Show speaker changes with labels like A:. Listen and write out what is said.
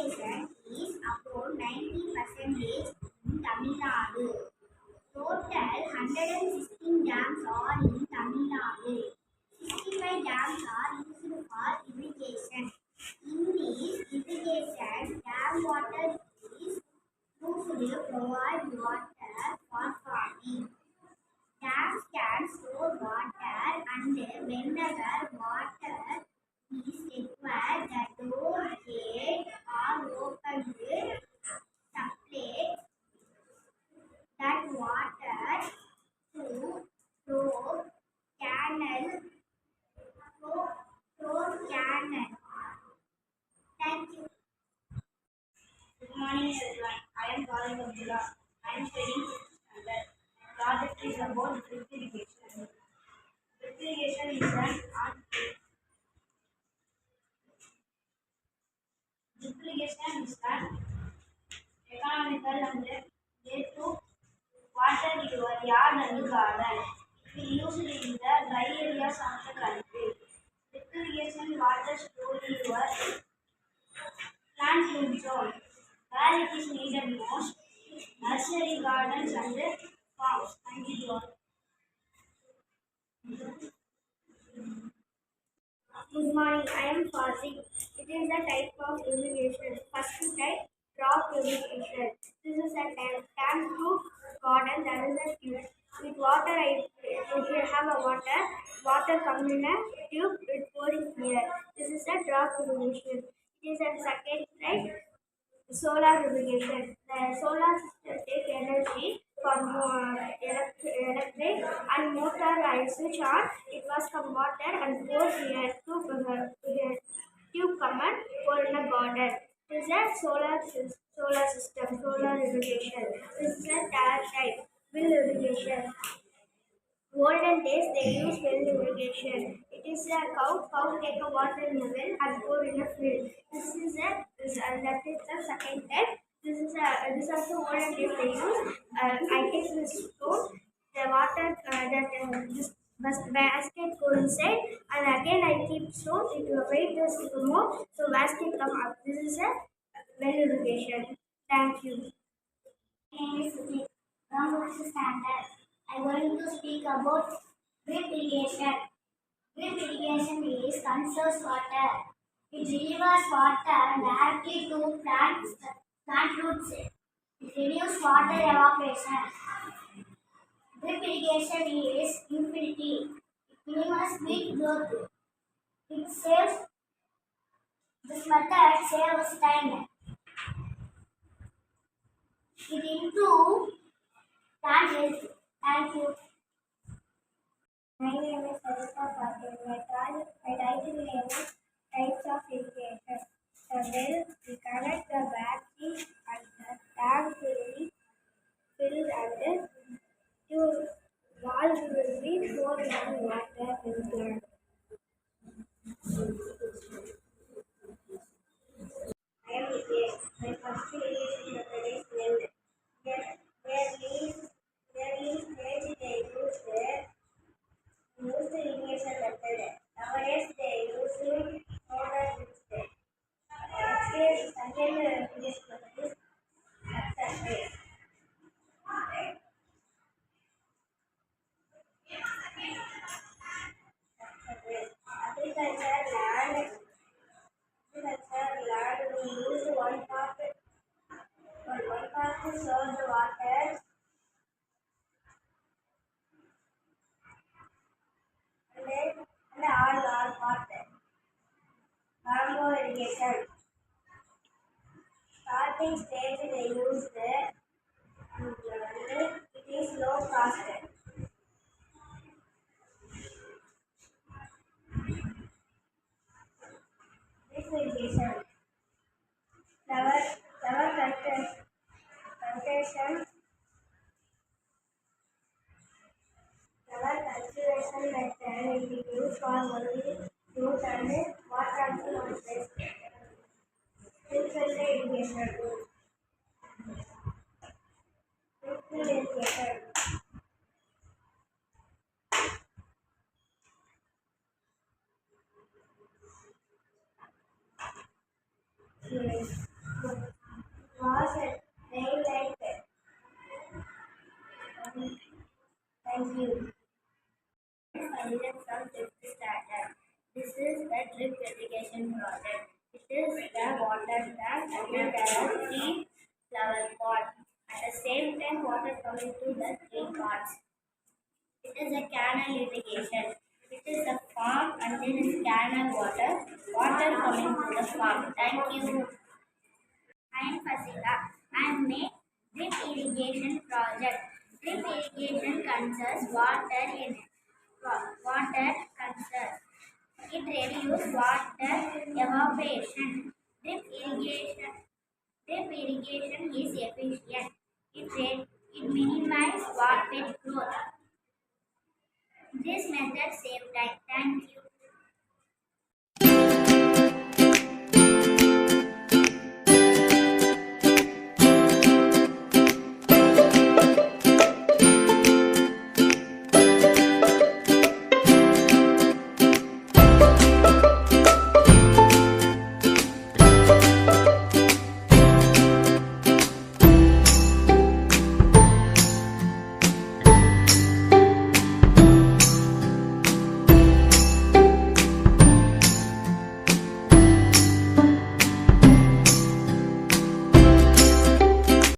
A: irrigation is about 90% in Tamil Nadu. Total 116 dams are in Tamil Nadu. 65 dams are used for irrigation. In this irrigation, dam water is used to provide water for farming. Dams can store water and whenever water is required, the door gates are opened to supply that water to through canal through canal. Thank you.
B: Good morning, everyone. I am Farid Abdullah. I am studying 6th standard. Project is about drip irrigation. Drip irrigation is an art. Drip irrigation is an economical and way to water your yard and garden. It is used in the dry areas of the country. Drip irrigation water store in your plant root zone where it is needed most. Nursery gardens and farms. Thank you, John.
A: Good morning, I am Fazil. It is a type of irrigation. First type, drop irrigation. This is a tank to garden. There is a tube. With water, if you have a water comes in a tube, it pouring here. This is a drop irrigation. It is a second type, solar irrigation. The solar system take energy from electric and motor I switch on. It was from water and pour here to here. Tube command for in a garden. This is a solar system, solar irrigation. This is a type, will irrigation. Olden days they use well irrigation. It is a cow take a water in a well and pour in a field. That is the second type. This also olden days they use. I take this stone, the water this basket go inside and again I keep stone. It will wait this more so basket come up. This is a well irrigation. Thank you.
C: My name is Sujit from 6th standard. I am going to speak about drip irrigation. Drip irrigation is conserves water. It delivers water directly to plant roots. It reduces water evaporation. Drip irrigation is infinity. It minimizes weed growth. It saves this method saves time. It improves plant health. Thank you.
A: My name is Sarita Patil. My title name is Types of Irrigation. The well, we connect the battery and the tank will be filled and the valve will be poured on water in plant.
B: I am Hitesh. My first irrigation method is well. Early stage they used irrigation method. Nowadays they use motor system. Second irrigation method is surface. Agriculture land. Agriculture land we use one part to serve the water and all part. Bamboo irrigation. Starting stage they use it is low cost. Drip irrigation. Flower plantation. Flower cultivation method is used for only fruit and water to one place. Drip irrigation. Drip irrigation.
A: basket, there are three flower pots. At the same time, water coming to the three pots. It is a canal irrigation. It is a farm and there is canal water coming to the farm. Thank you.
C: I am Fasila. I am a drip irrigation project. Drip irrigation conserves water in water conserves. It reduces water evaporation. Drip irrigation is efficient. It minimizes water growth. This method saves time. Thank you.